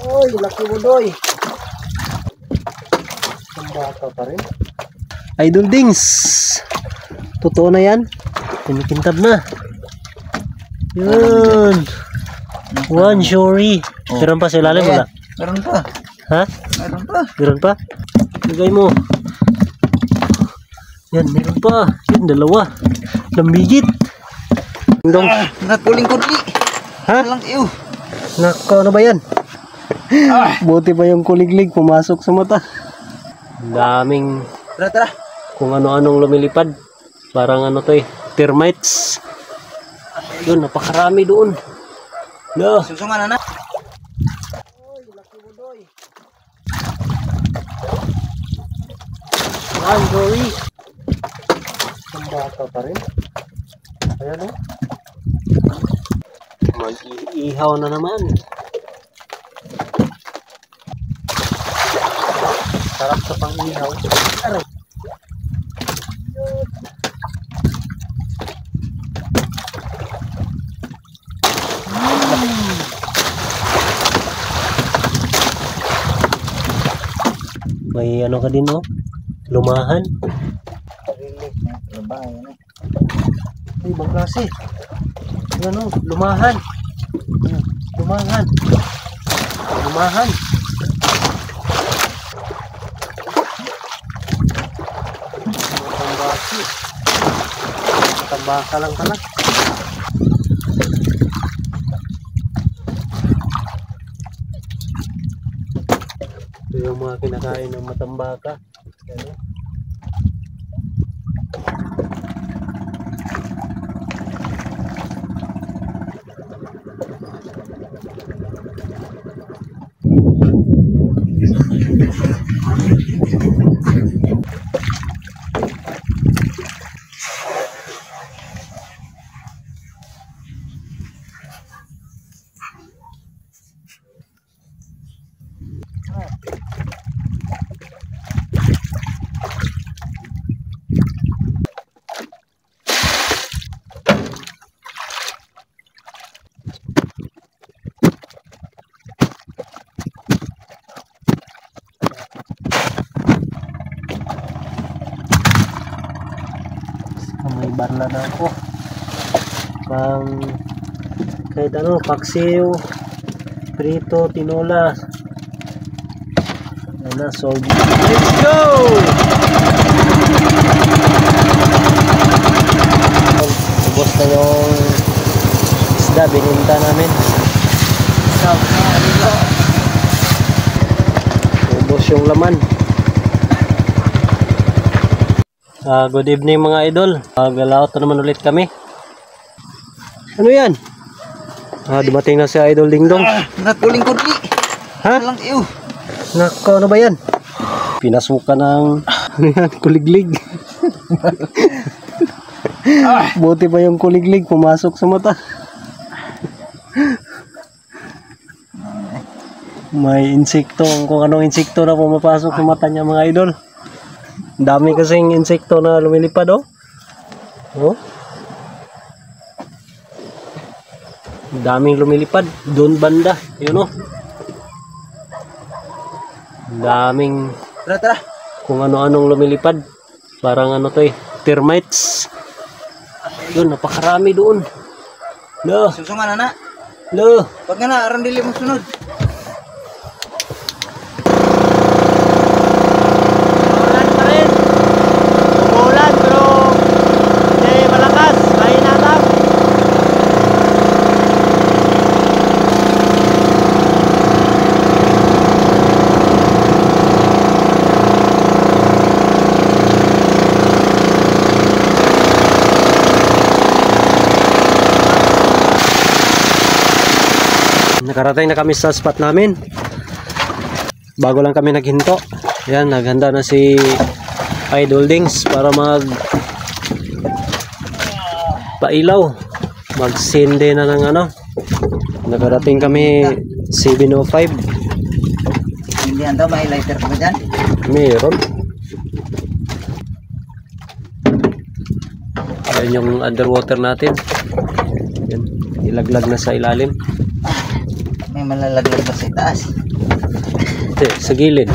Oy, laki mo doy. Ang bata pa rin. Idol Dings. Totoo na yan. Kinikintab na. Yun. One shory. Meron pa sa ilalim wala? Meron pa. Ha? Meron pa. Meron pa? Bigay mo. Yan, meron pa. Yan, dalawa. Lambigit. Dong. Nakuling kudli. Ha? Lang iyo. Nako, ano ba yan? Buti pa yung kuliglig pumasok sa mata. Daming Tara, tara. kung ano-anong lumilipad. Parang ano to eh, termites. Yun, napakarami doon. No. Susungan na na. Oy, laki mo doy. One gory. Ang bata pa rin. Ayan o. Mag-iihaw na naman. Sarap sa pang-ihaw. Aray. May ano ka din oh. Lumahan. Ay, ibang klase. Ano, lumahan. Lumahan. Lumahan. Matambaki. Matambaka lang pala. Ito yung mga kinakain ng matambaka. Ano? May barla na ako pang kahit ano, paksiw, prito, tinola. Yan na, solve. Let's go! Ubos na yung isda bininta namin. Ubos yung laman. Good evening mga idol. Galaot na naman ulit kami. Ano yan? Dumating na si Idol Dingdong. Nakuling kudli. Ha? Lang iyo. Nako, ano ba yan? Pinasukan ng ano yan, kuliglig. Buti pa yung kuliglig pumasok sa mata. May insekto, kung anong insekto na pumapasok sa mata niya mga idol. Dami kasing insekto na lumilipad oh. Oh. Daming lumilipad doon banda, yun oh. Daming Tara, tara. kung ano-anong lumilipad. Parang ano to eh, termites. Yun, napakarami doon. No. Susungan na na. No. Pag nga na, aram dili mo sunod. Umulan pa rin. Umulan pero hindi malakas. Mahina lang. Nakarating na kami sa spot namin. Bago lang kami naghinto. Yan, naghanda na si Idol Dings para mag pailaw. Magsindi na ng ano. Nakarating kami 7:05. Hindi anda, may lighter pa ba dyan? Meron. Ayan yung underwater natin. Yan, ilaglag na sa ilalim. May malalaglag pa sa taas. Hindi, sa gilid.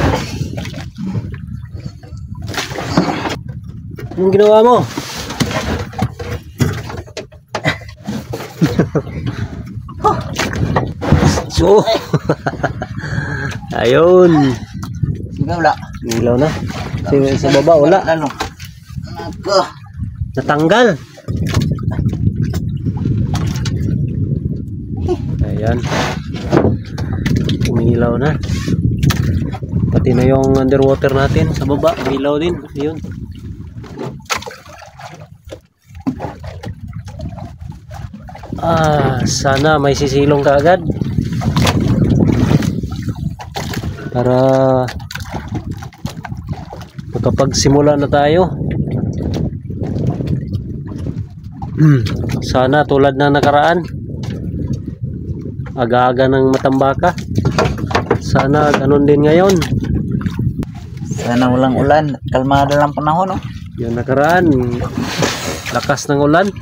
Anong ginawa mo? So, ayun. Sige, wala. Ilaw na. Sa baba, wala. Lalo. Nako. Natanggal. Ayan. Umilaw na. Pati na yung underwater natin sa baba. Umilaw din. Ayun. Sana may sisilong ka agad. Para makapagsimula na tayo. Sana tulad na nakaraan, aga-aga ng matambaka. Sana ganun din ngayon. Sana walang ulan. Kalmado lang panahon, no? Yung nakaraan, lakas ng ulan.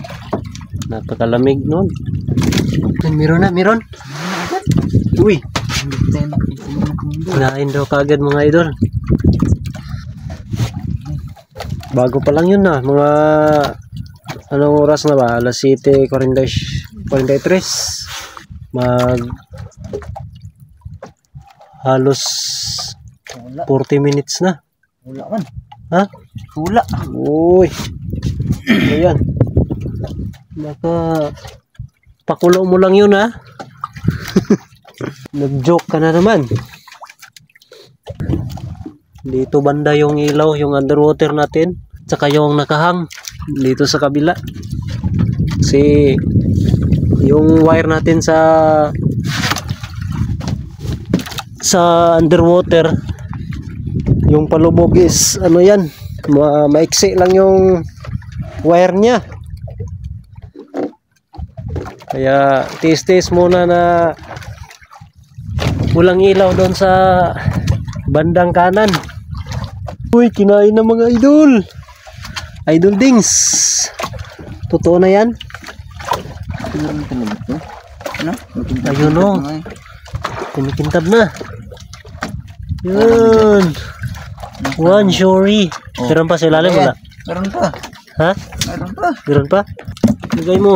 Napakalamig nun. Meron na, meron. Uy, kinain daw kagad mga idol. Bago pa lang yun na. Mga anong oras na ba? Alas 7:43. Halos 40 minutes na. Wala man. Ha? Wala. Uy. Ayan. Baka pakulo mo lang yun, ha? Nag-joke ka na naman. Dito banda yung ilaw, yung underwater natin. Tsaka yung nakahang dito sa kabila. Kasi yung wire natin sa underwater, yung palubog is ano yan, maiksi lang yung wire niya. Kaya tis-tis muna na walang ilaw doon sa bandang kanan. Uy, kinain ng mga idol. Idol dings. Totoo na yan. Ano? Ayun, o. Kinikintab na. Yun. One shory. Meron pa sa ilalim, wala? Meron pa. Ha? Meron pa. Meron pa? Lagay mo.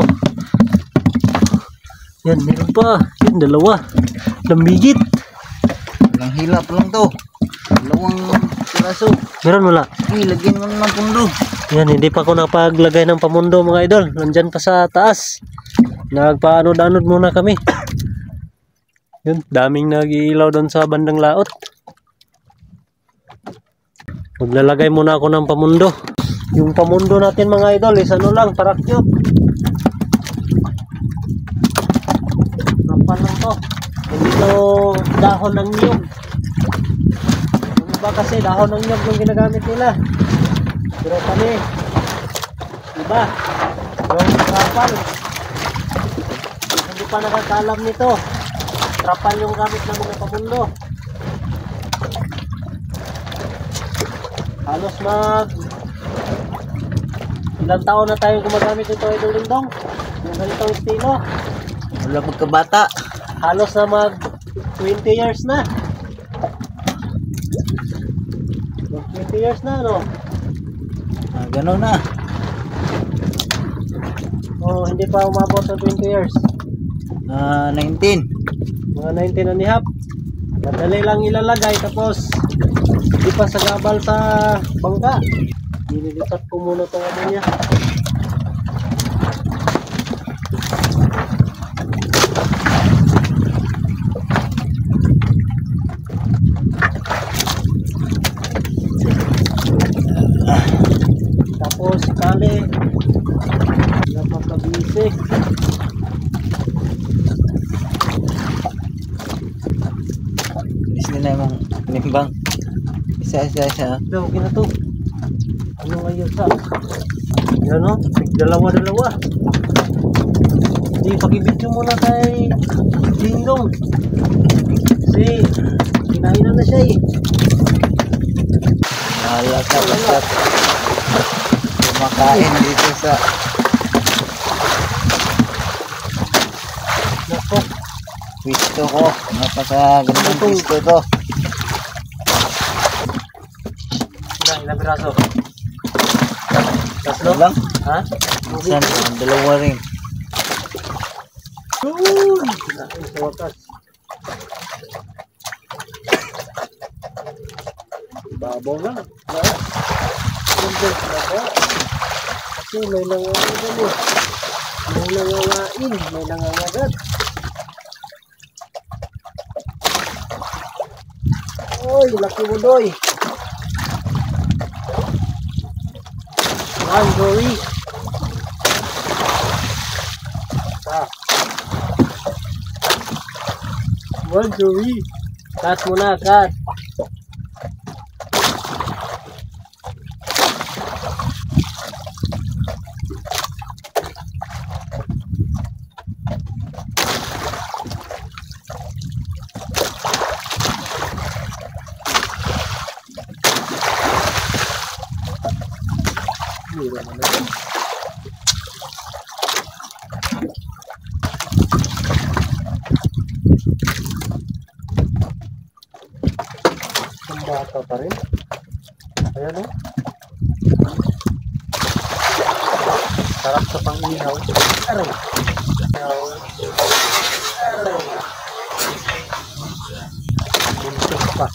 Yan, meron pa. Yan, dalawa. Lambigit. Walang hilap lang to. Dalawang piraso. Meron, wala? Lagyan mo ng pundo. Yan, hindi pa ako napaglagay ng pamundo mga idol. Nandyan pa sa taas. Nagpaanod-anod muna kami. Yun, daming nag-iilaw doon sa bandang laot. Maglalagay muna ako ng pamundo. Yung pamundo natin mga idol is ano lang, parakyot. Kapal lang to. Hindi to dahon ng niyog. Yung iba kasi dahon ng niyog yung ginagamit nila. Pero kami, iba, yung trapal. Hindi pa nakakalam nito. Trapal yung gamit namin ng pamundo. Halos ilang taon na tayo gumagamit ito, Idol Lindong. Yung ganitong estilo. Wala magkabata. Halos na 20 years na. 20 years na, no? Gano'n na. Oh, hindi pa umabot sa 20 years. 19. Mga 19 and a half. Madali lang ilalagay tapos hindi pa sagabal sa bangka. Nililipat ko muna itong ano niya. Tapos kali napakabisik. Isli na yung nimbang. Isa. So, okay na to. Ano ngayon sa? Yan o, dalawa-dalawa. Hindi, pag-ibidyo muna kay Dingdong. Kasi, kinainan na siya eh. Mahala ka basta kumakain dito sa Nako, Pwisto ko. Napakagandang pwisto to. Ilang piraso? Tatlo? Ano lang? Ha? Minsan, ang dalawa rin. Yun! Sa wakas. Babaw na. Kasi may nangangagat eh. May nangangain. May nangangagat. Oy, laki mo doy. One, Joey. One, Joey. Cut mo na, cut. Mira mo na. Ang bata pa rin. Ayan o. Sarap sa pang-ihaw. Aray. Aray. Buntis pa.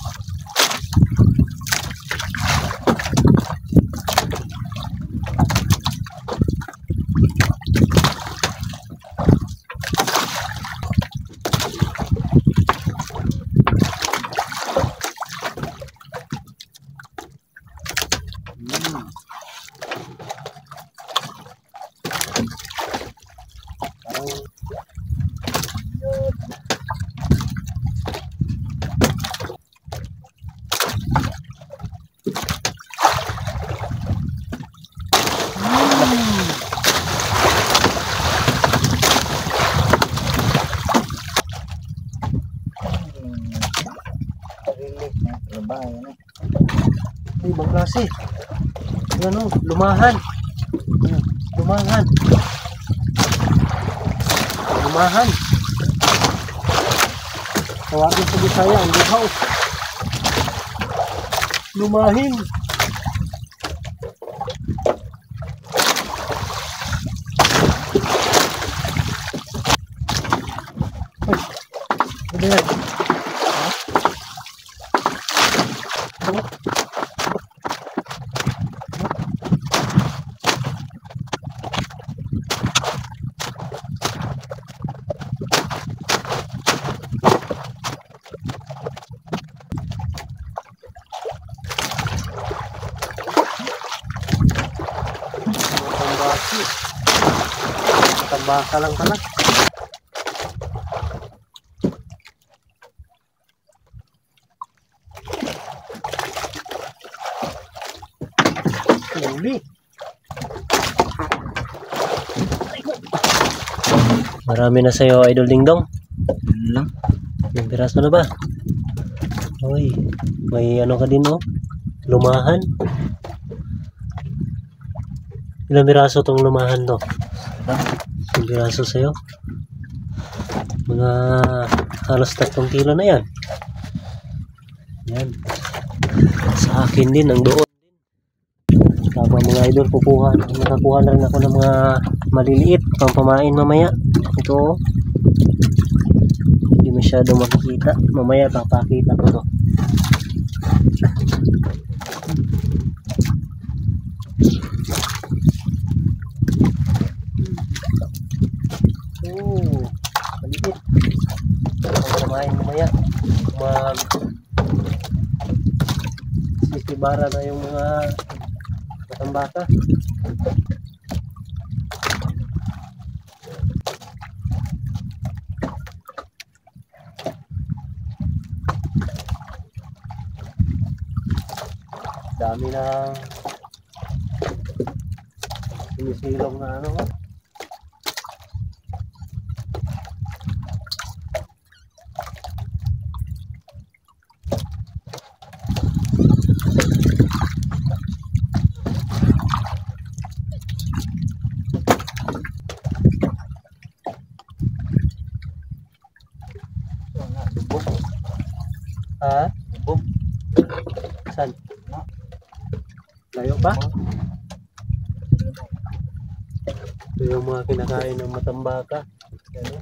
Ay, ibang klase. Ano, lumahan. Lumahan. Lumahan. Tawagin sa Bisaya, ang luhaw. Lumahin. Ay, ano yan? Ano? Tambaka lang pala. Huli. Marami na sa'yo, Idol Dingdong. Ano lang? Yung piraso na ba? Uy, may ano ka din oh. Lumahan. Ilang piraso tong lumahan to? Yung piraso sa'yo. Mga halos 3 kilo na yan. Yan. Sa akin din, ang doon. Tama mga idol, nakakuha na rin ako ng mga maliliit pampamain mamaya. Ito oh. Hindi masyado makikita. Mamaya papakita ko to. Oh, maliit. Pampamain mamaya. Sisibara na yung mga matambaka. Dami na sinisilong na ano. Ha? Bum. Saan? Layo pa? Ito yung mga kinakain ng matambaka. Ano?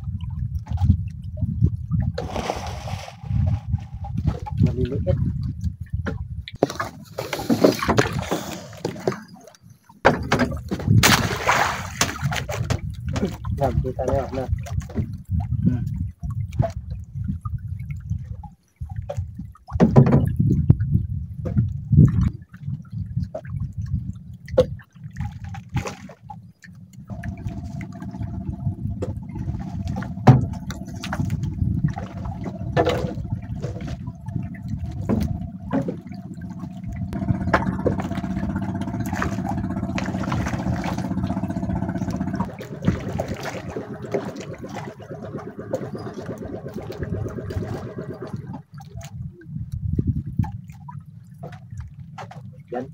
Maliliit. Kita na yun na. Yan.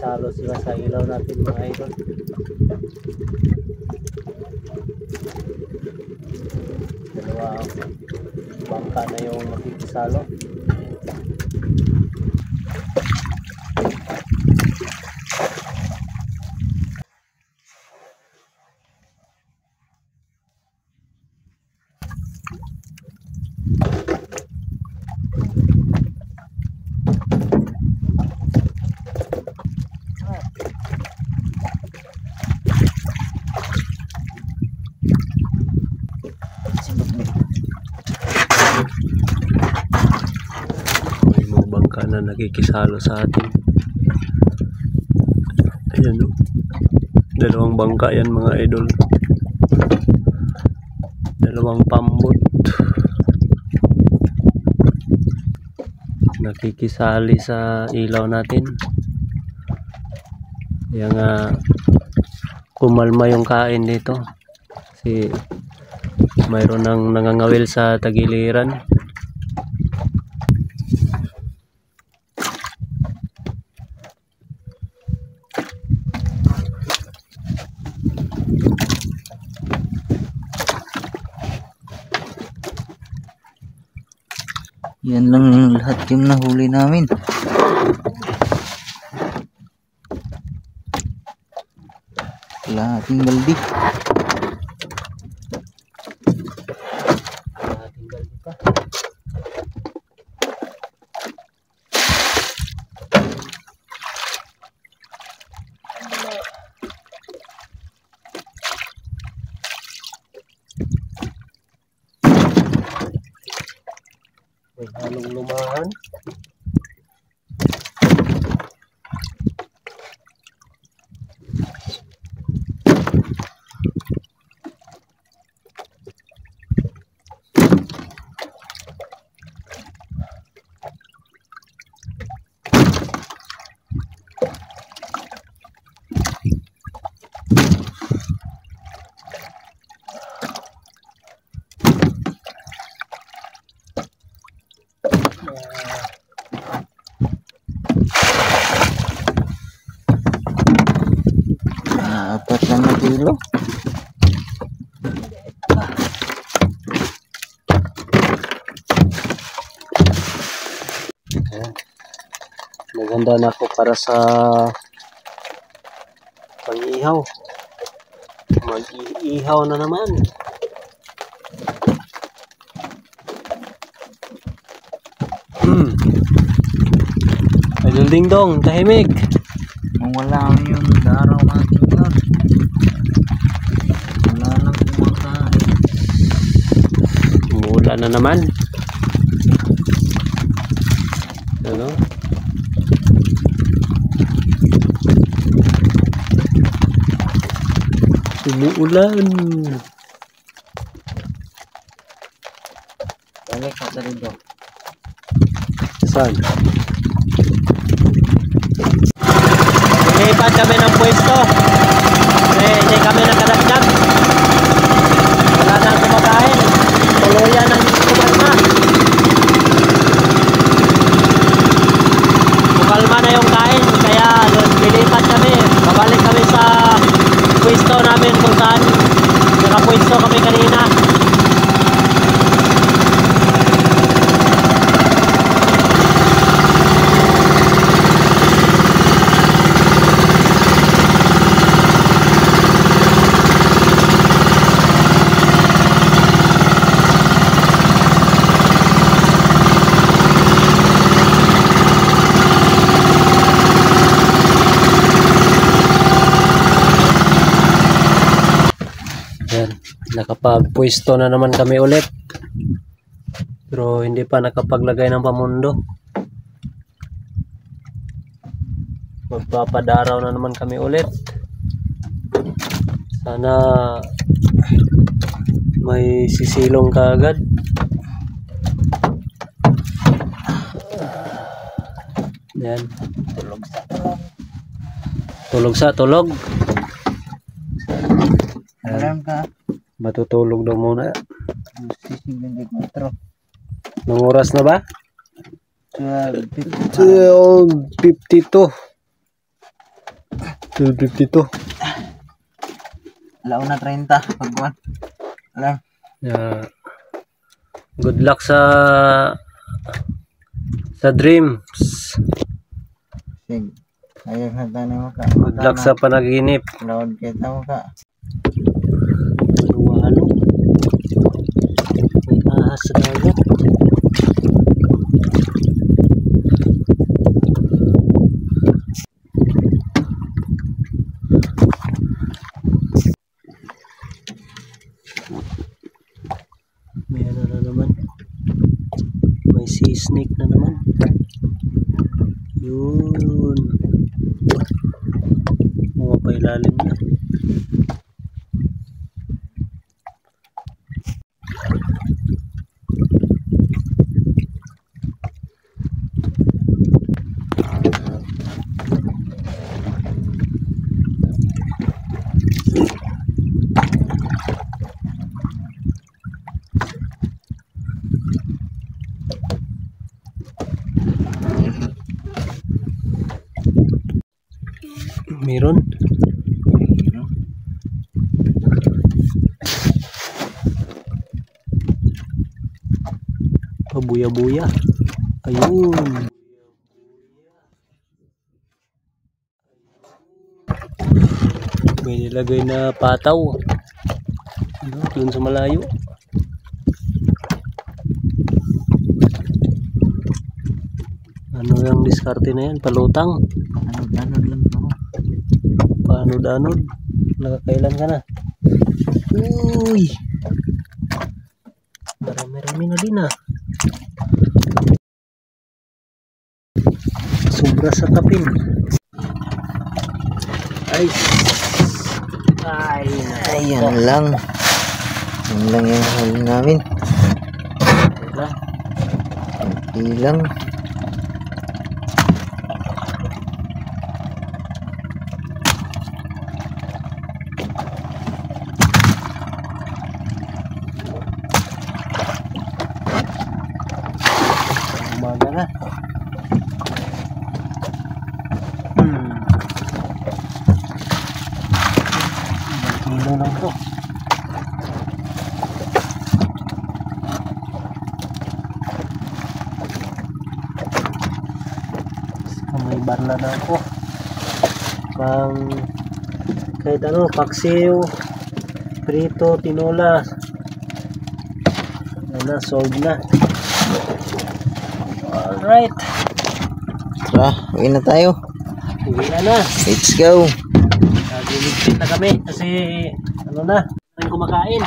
Salo sila sa ilaw natin mga idol. Dalawang bangka na yung makikisalo. May mga bangka na nakikisalo sa atin. Ayan o. Dalawang bangka yan mga idol. Dalawang pambot. Nakikisali sa ilaw natin. Yang kumalma yung kain dito. Kasi mayroon ng nangangawil sa tagiliran. Yan lang lahat yung nahuli namin. Kalahating baldi. May halong lumahan. Apat lang na kilo. Maganda na ako para sa pang-ihaw. Mag-ihaw na naman. Idol Ding Dong, tahimik. Wala yung daraw natin yun. Wala nang kumakain. Mula na naman. Ano? Umuulan. Balik ka sa rin doon. Saan? Lilipat kami ng pwesto. Hindi kami nakadagdag. Wala nang kumakain. Tuluyan ng kumalma. Kumalma na yung kain. Kaya lilipat kami. Babalik kami sa pwesto namin kung saan nakapwesto kami kanina. Yan, nakapagpwesto na naman kami ulit. Pero hindi pa nakapaglagay ng pamundo. Magpapadaraw na naman kami ulit. Sana may sisilong kaagad. Yan. Tulog sa tulog. Alam ka. Matutulog daw muna. 6:24. Nung oras na ba? 12:52. 12:52. 1:30 pagkuhan. Alam. Yeah. Good luck sa dreams. Sige. Ayaw na tanong mo ka. Good luck sa panaginip. Load kita mo ka. Ano? May ahas sa dagat. May ano na naman. May sea snake na naman. Yun. Mga pailalim na. Meron. Pabuya-buya. Ayun. May nilagay na pataw. Ano, dun sa malayo. Ano yung diskarte na yan? Palutang. Anod lang to. Paanod-anod. Nakakailan ka na. Uy. Marami-rami na din ah. Sobra sa tapin. Ay. Ayan lang. Yan lang yung huli namin. Ilang. Umaga na. Kilo lang to. May barla na ako. Pang kahit ano, paksiw, prito, tinola. Ano, solve na. Alright. Tara, uwi na tayo. Uwi na. Let's go. Nagligpit na kami kasi ano na, ang kumakain.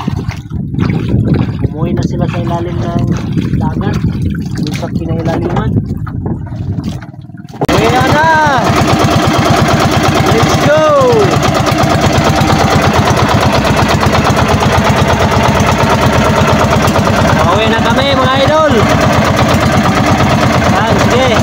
Umuwi na sila sa ilalim ng dagat. Yung sa kinailaliman. Uwi na! Let's go! Uwi na kami mga idol! Sige!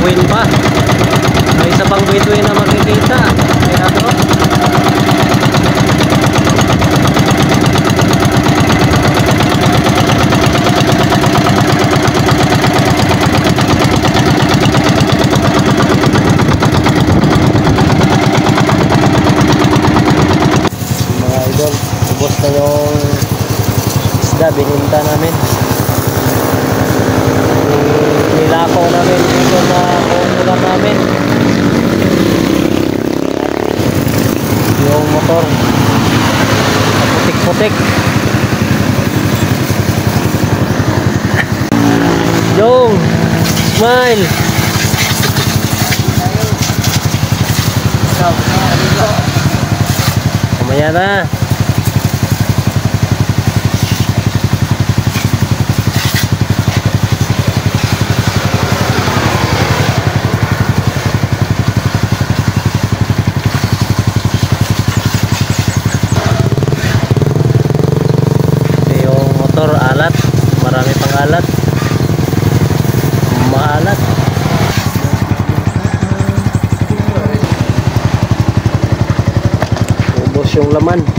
bituin pa. May isa pang bituin na makikita. Kaya to. Mga idol, ubos na yung isda bininta namin. Nilakaw namin dito na ulam namin. Yung motor putik-putik. Jong, smile. Mamaya na. Alat, marami pang alat, maalat. Ubos yung laman.